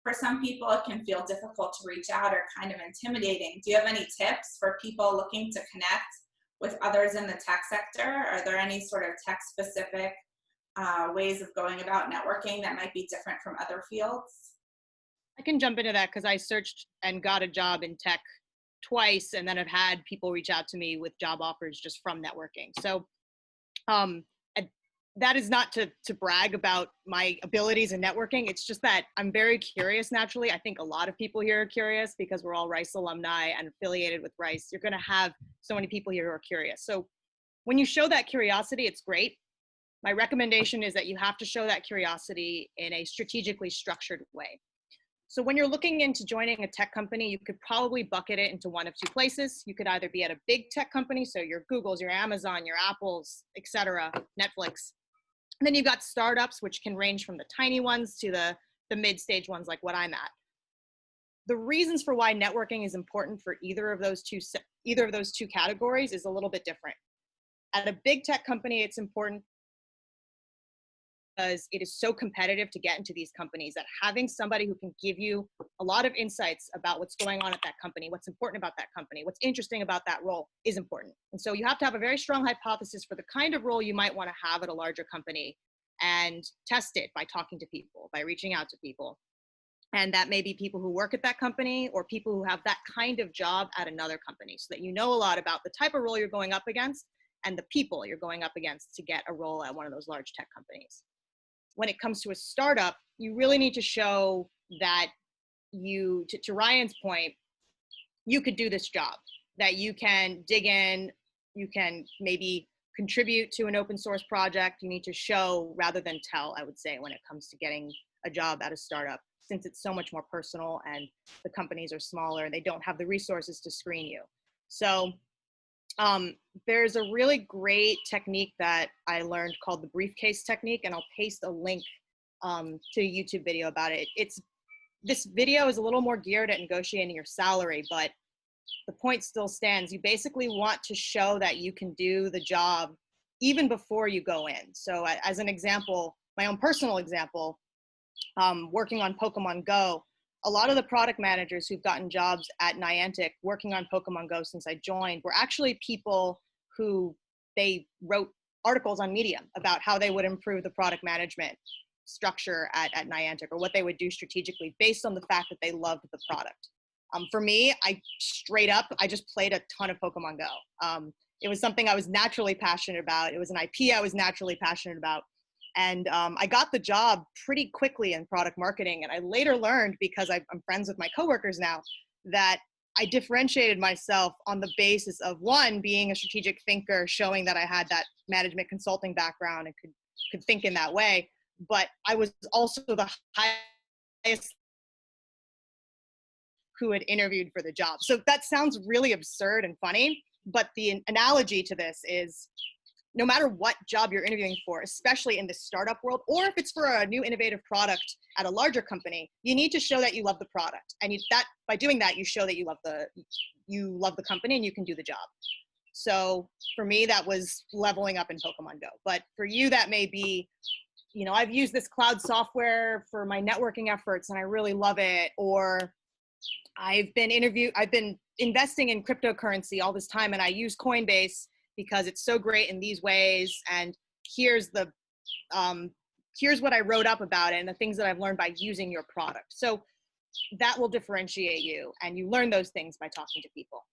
for some people, it can feel difficult to reach out or kind of intimidating. Do you have any tips for people looking to connect with others in the tech sector? Are there any sort of tech-specific ways of going about networking that might be different from other fields? I can jump into that because I searched and got a job in tech twice, and then I've had people reach out to me with job offers just from networking. So that is not to brag about my abilities in networking. It's just that I'm very curious naturally. I think a lot of people here are curious because we're all Rice alumni and affiliated with Rice. You're going to have so many people here who are curious. So when you show that curiosity, it's great. My recommendation is that you have to show that curiosity in a strategically structured way. So when you're looking into joining a tech company, you could probably bucket it into one of two places. You could either be at a big tech company, so your Googles, your Amazon, your Apples, etc., Netflix. And then you've got startups, which can range from the tiny ones to the mid-stage ones like what I'm at. The reasons for why networking is important for either of those two categories is a little bit different. At a big tech company, it's important because it is so competitive to get into these companies that having somebody who can give you a lot of insights about what's going on at that company, what's important about that company, what's interesting about that role is important. And so you have to have a very strong hypothesis for the kind of role you might want to have at a larger company and test it by talking to people, by reaching out to people. And that may be people who work at that company or people who have that kind of job at another company so that you know a lot about the type of role you're going up against and the people you're going up against to get a role at one of those large tech companies. When it comes to a startup, you really need to show that you, to Ryan's point, you could do this job, that you can dig in, you can maybe contribute to an open source project. You need to show rather than tell, I would say, when it comes to getting a job at a startup, since it's so much more personal and the companies are smaller and they don't have the resources to screen you. So there's a really great technique that I learned called the briefcase technique, and I'll paste a link to a YouTube video about it. This video is a little more geared at negotiating your salary, but the point still stands. You basically want to show that you can do the job even before you go in. So as an example, my own personal example, working on Pokemon Go, a lot of the product managers who've gotten jobs at Niantic working on Pokemon Go since I joined were actually people who they wrote articles on Medium about how they would improve the product management structure at Niantic or what they would do strategically based on the fact that they loved the product. For me, I just played a ton of Pokemon Go. It was something I was naturally passionate about. It was an IP I was naturally passionate about. And I got the job pretty quickly in product marketing. And I later learned, because I'm friends with my coworkers now, that I differentiated myself on the basis of, one, being a strategic thinker, showing that I had that management consulting background and could think in that way. But I was also the highest who had interviewed for the job. So that sounds really absurd and funny, but the analogy to this is, no matter what job you're interviewing for, especially in the startup world, or if it's for a new innovative product at a larger company, you need to show that you love the product. And by doing that, you show that you love the company and you can do the job. So for me, that was leveling up in Pokemon Go. But for you, that may be, I've used this cloud software for my networking efforts and I really love it. Or I've been investing in cryptocurrency all this time and I use Coinbase because it's so great in these ways, and here's what I wrote up about it and the things that I've learned by using your product. So that will differentiate you, and you learn those things by talking to people.